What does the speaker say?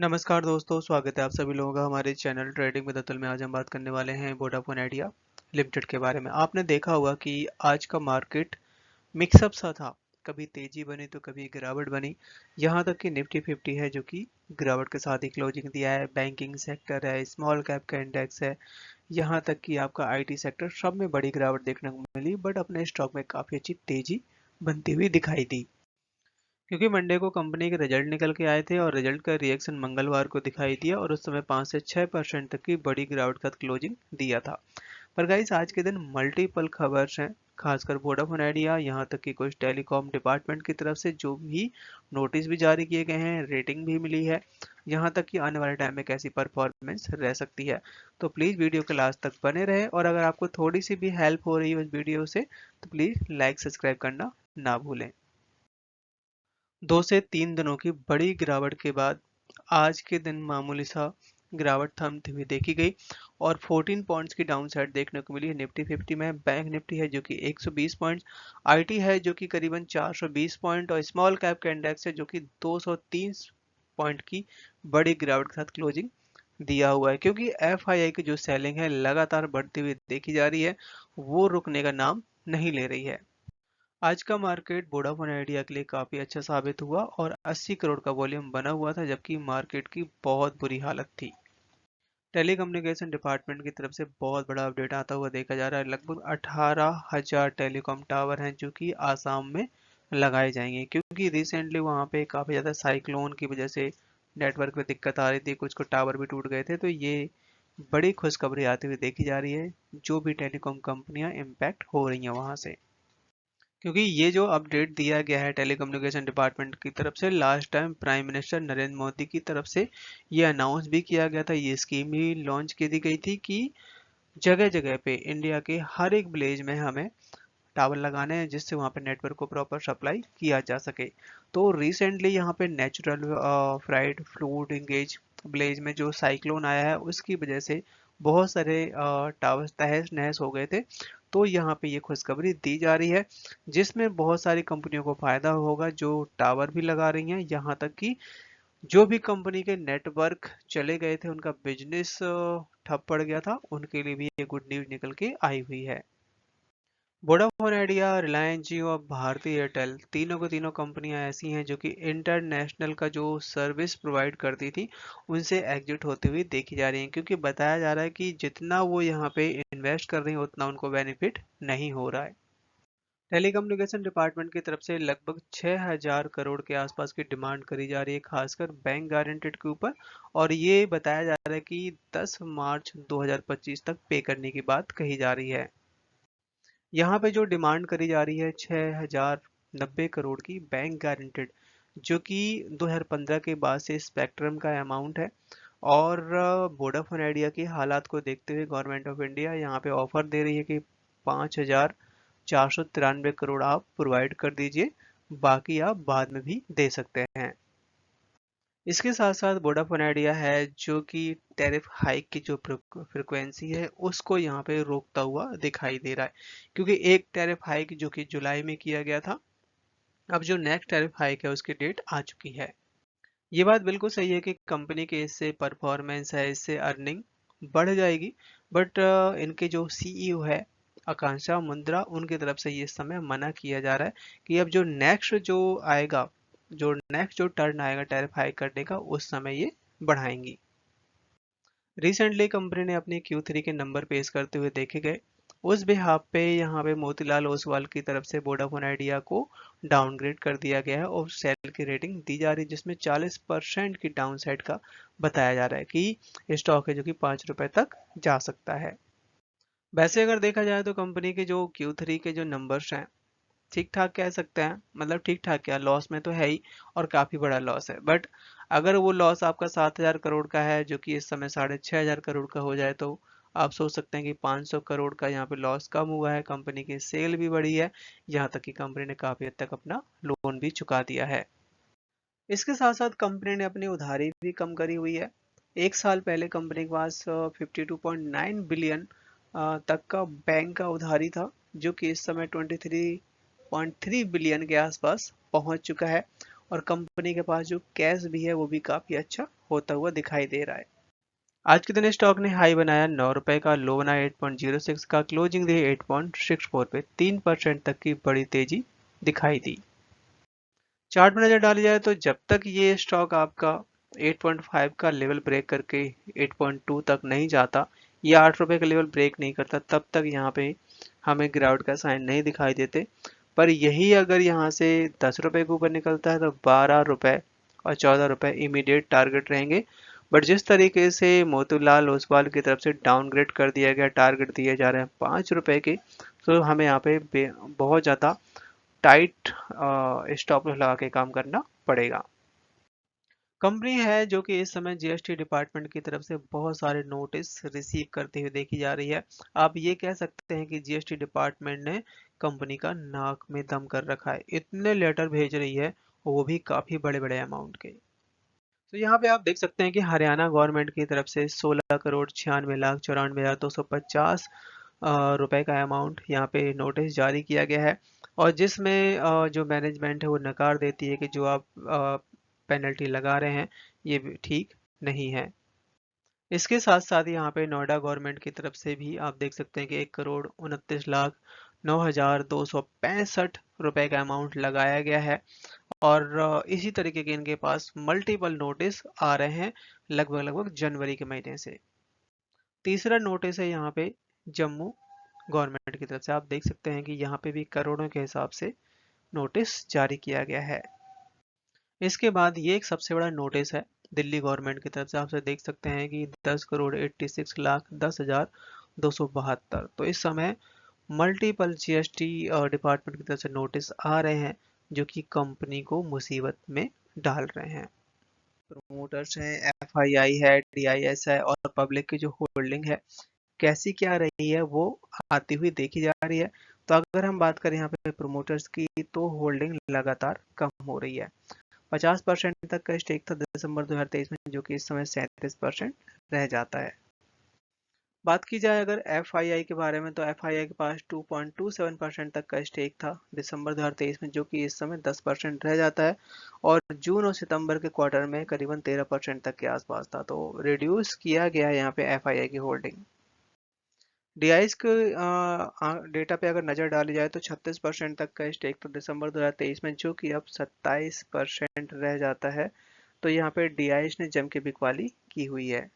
नमस्कार दोस्तों, स्वागत है आप सभी लोगों का हमारे चैनल ट्रेडिंग विद अतुल में। आज हम बात करने वाले हैं वोडाफोन आइडिया लिमिटेड के बारे में। आपने देखा होगा कि आज का मार्केट मिक्सअप सा था, कभी तेजी बनी तो कभी गिरावट बनी। यहाँ तक कि निफ्टी 50 है जो कि गिरावट के साथ ही क्लोजिंग दिया है। बैंकिंग सेक्टर है, स्मॉल कैप का इंडेक्स है, यहाँ तक कि आपका आईटी सेक्टर, सब में बड़ी गिरावट देखने को मिली। बट अपने स्टॉक में काफ़ी अच्छी तेजी बनती हुई दिखाई दी, क्योंकि मंडे को कंपनी के रिजल्ट निकल के आए थे और रिजल्ट का रिएक्शन मंगलवार को दिखाई दिया और उस समय 5 से 6% तक की बड़ी गिरावट का क्लोजिंग दिया था। पर गाइस, आज के दिन मल्टीपल खबर्स हैं, खासकर वोडाफोन आइडिया, यहाँ तक कि कुछ टेलीकॉम डिपार्टमेंट की तरफ से जो भी नोटिस भी जारी किए गए हैं, रेटिंग भी मिली है, यहाँ तक कि आने वाले टाइम में कैसी परफॉर्मेंस रह सकती है। तो प्लीज़ वीडियो के लास्ट तक बने रहे, और अगर आपको थोड़ी सी भी हेल्प हो रही है इस वीडियो से तो प्लीज़ लाइक सब्सक्राइब करना ना भूलें। 2 से 3 दिनों की बड़ी गिरावट के बाद आज के दिन मामूली सा गिरावट थमती हुई देखी गई और 14 पॉइंट्स की डाउन साइड देखने को मिली है निफ्टी 50 में। बैंक निफ्टी है जो कि 120 पॉइंट्स, आईटी है जो कि करीबन 420 पॉइंट और स्मॉल कैप का इंडेक्स है जो कि 230 पॉइंट की बड़ी गिरावट के साथ क्लोजिंग दिया हुआ है, क्योंकि एफआईआई की जो सेलिंग है लगातार बढ़ती हुई देखी जा रही है, वो रुकने का नाम नहीं ले रही है। आज का मार्केट वोडाफोन आइडिया के लिए काफ़ी अच्छा साबित हुआ और 80 करोड़ का वॉल्यूम बना हुआ था, जबकि मार्केट की बहुत बुरी हालत थी। टेलीकम्युनिकेशन डिपार्टमेंट की तरफ से बहुत बड़ा अपडेट आता हुआ देखा जा रहा है। लगभग 18,000 टेलीकॉम टावर हैं जो कि आसाम में लगाए जाएंगे, क्योंकि रिसेंटली वहाँ पे काफ़ी ज़्यादा साइक्लोन की वजह से नेटवर्क में दिक्कत आ रही थी, कुछ को टावर भी टूट गए थे। तो ये बड़ी खुशखबरी आती हुई देखी जा रही है, जो भी टेलीकॉम कंपनियां इम्पैक्ट हो रही हैं वहाँ से, क्योंकि ये जो अपडेट दिया गया है टेलीकम्युनिकेशन डिपार्टमेंट की तरफ से, last time prime minister Narendra Modi की तरफ से ये अनाउंस भी किया गया था, ये स्कीम भी लॉन्च की दी गई थी कि जगह जगह पे इंडिया के हर एक विलेज में हमें टावर लगाने हैं, जिससे वहाँ पे नेटवर्क को प्रॉपर सप्लाई किया जा सके। तो रिसेंटली यहाँ पे natural fried fluid engage village में जो साइक्लोन आया है उसकी वजह से बहुत सारे टावर तहस नहस हो गए थे। तो यहाँ पे ये खुशखबरी दी जा रही है, जिसमें बहुत सारी कंपनियों को फायदा होगा जो टावर भी लगा रही हैं। यहाँ तक कि जो भी कंपनी के नेटवर्क चले गए थे, उनका बिजनेस ठप पड़ गया था, उनके लिए भी ये गुड न्यूज निकल के आई हुई है। वोडाफोन आइडिया, रिलायंस जियो और भारती एयरटेल, तीनों को तीनों कंपनियां ऐसी हैं जो कि इंटरनेशनल का जो सर्विस प्रोवाइड करती थी उनसे एग्जिट होते हुए देखी जा रही हैं, क्योंकि बताया जा रहा है कि जितना वो यहाँ पे इन्वेस्ट कर रही हैं उतना उनको बेनिफिट नहीं हो रहा है। टेलीकम्युनिकेशन डिपार्टमेंट की तरफ से लगभग 6,000 करोड़ के आसपास की डिमांड करी जा रही है, खासकर बैंक गारंटेड के ऊपर, और ये बताया जा रहा है कि 10 मार्च 2025 तक पे करने की बात कही जा रही है। यहाँ पे जो डिमांड करी जा रही है 6,090 करोड़ की बैंक गारंटेड, जो कि 2015 के बाद से स्पेक्ट्रम का अमाउंट है। और वोडाफोन आइडिया की हालात को देखते हुए गवर्नमेंट ऑफ इंडिया यहाँ पे ऑफर दे रही है कि 5,493 करोड़ आप प्रोवाइड कर दीजिए, बाकी आप बाद में भी दे सकते हैं। इसके साथ साथ वोडाफोन आइडिया है जो कि टैरिफ हाइक की जो फ्रिक्वेंसी है उसको यहाँ पे रोकता हुआ दिखाई दे रहा है, क्योंकि एक टैरिफ हाइक जो कि जुलाई में किया गया था, अब जो नेक्स्ट टैरिफ हाइक है उसकी डेट आ चुकी है। ये बात बिल्कुल सही है कि कंपनी के इससे परफॉर्मेंस है, इससे अर्निंग बढ़ जाएगी। बट इनके जो सीईओ है आकांक्षा मुंद्रा, उनकी तरफ से ये इस समय मना किया जा रहा है कि अब जो नेक्स्ट जो आएगा, जो नेक्स्ट जो टर्न आएगा टैरिफ हाइक करने का, उस समय ये बढ़ाएंगी। रिसेंटली कंपनी ने अपने Q3 के नंबर पेश करते हुए देखे गए, उस बिहाफ पे यहाँ पे मोतीलाल ओसवाल की तरफ से वोडाफोन आइडिया को डाउनग्रेड कर दिया गया है और सेल की रेटिंग दी जा रही है, जिसमें 40% की डाउनसाइड का बताया जा रहा है कि स्टॉक है जो कि ₹5 तक जा सकता है। वैसे अगर देखा जाए तो कंपनी के जो Q3 के जो नंबर्स हैं, ठीक ठाक कह सकते हैं, मतलब ठीक ठाक क्या, लॉस में तो है ही, और काफी बड़ा लॉस है। बट अगर वो लॉस आपका 7,000 करोड़ का है जो कि इस समय 6,500 करोड़ का हो जाए, तो आप सोच सकते हैं कि 500 करोड़ का यहाँ पे लॉस कम हुआ है, कंपनी की सेल भी बढ़ी है, यहाँ तक कि कंपनी ने काफी हद तक अपना लोन भी चुका दिया है। इसके साथ साथ कंपनी ने अपनी उधारी भी कम करी हुई है। एक साल पहले कंपनी के पास 52.9 बिलियन तक का बैंक का उधारी था, जो कि इस समय 23.3 बिलियन के आसपास पहुंच चुका है। और कंपनी के पास जो कैश भी है वो भी काफ़ी अच्छा होता हुआ दिखाई दे रहा है। आज के दिन स्टॉक ने हाई बनाया 9 रुपए का, लो बनाया 8.06 का, क्लोजिंग दी 8.64 पे, 3% तक की बड़ी तेजी दिखाई दी। चार्ट में नजर डाली जाए तो जब तक ये स्टॉक आपका 8.5 का लेवल ब्रेक करके 8.2 तक नहीं जाता या 8 रुपए का लेवल ब्रेक नहीं करता, तब तक यहाँ पे हमें गिरावट का साइन नहीं दिखाई देते। पर यही अगर यहाँ से 10 रुपए के ऊपर निकलता है तो 12 रुपए और 14 रुपए इमीडिएट टारगेट रहेंगे। बट जिस तरीके से मोतीलाल ओसवाल की तरफ से डाउनग्रेड कर दिया गया, टारगेट दिए जा रहे हैं 5 रुपए के, तो हमें यहाँ पे बहुत ज़्यादा टाइट स्टॉप लॉस लगा के काम करना पड़ेगा। कंपनी है जो कि इस समय जीएसटी डिपार्टमेंट की तरफ से बहुत सारे नोटिस रिसीव करते हुए देखी जा रही है। आप ये कह सकते हैं कि जीएसटी डिपार्टमेंट ने कंपनी का नाक में दम कर रखा है, इतने लेटर भेज रही है, वो भी काफी बड़े बड़े अमाउंट के। तो यहाँ पे आप देख सकते हैं कि हरियाणा गवर्नमेंट की तरफ से 16 करोड़ 96 लाख 94,250 रुपए का अमाउंट यहाँ पे नोटिस जारी किया गया है। और जिसमें जो मैनेजमेंट है वो नकार देती है कि जो आप पेनल्टी लगा रहे हैं ये भी ठीक नहीं है। इसके साथ साथ यहाँ पे नोएडा गवर्नमेंट की तरफ से भी आप देख सकते हैं कि 1,29,09,265 रुपए का अमाउंट लगाया गया है। और इसी तरीके के इनके पास मल्टीपल नोटिस आ रहे हैं लगभग लगभग जनवरी के महीने से। तीसरा नोटिस है यहाँ पे जम्मू गवर्नमेंट की तरफ से, आप देख सकते हैं कि यहाँ पे भी करोड़ों के हिसाब से नोटिस जारी किया गया है। इसके बाद ये एक सबसे बड़ा नोटिस है दिल्ली गवर्नमेंट की तरफ से, आप देख सकते हैं कि 10,86,10,10,272। तो इस समय मल्टीपल जीएसटी डिपार्टमेंट की तरफ से नोटिस आ रहे हैं जो कि कंपनी को मुसीबत में डाल रहे हैं। प्रमोटर्स हैं, एफआईआई है, डीआईएस है और पब्लिक की जो होल्डिंग है कैसी क्या रही है वो आती हुई देखी जा रही है। तो अगर हम बात करें यहाँ पे प्रमोटर्स की तो होल्डिंग लगातार कम हो रही है। 50% तक का स्टेक था दिसंबर 2023 में, जो कि इस समय 37% रह जाता है। बात की जाए अगर एफआईआई के बारे में तो एफआईआई के पास 2.27% तक का स्टेक था दिसंबर 2023 में, जो कि इस समय 10% रह जाता है। और जून और सितंबर के क्वार्टर में करीबन 13% तक के आसपास था, तो रिड्यूस किया गया है यहाँ पे एफआईआई की होल्डिंग। डीआईएस के डेटा पे अगर नज़र डाली जाए तो 36% तक का स्टेक था दिसंबर 2023 में, जो कि अब 27% रह जाता है। तो यहाँ पे डीआईएस ने जम के बिकवाली की हुई है।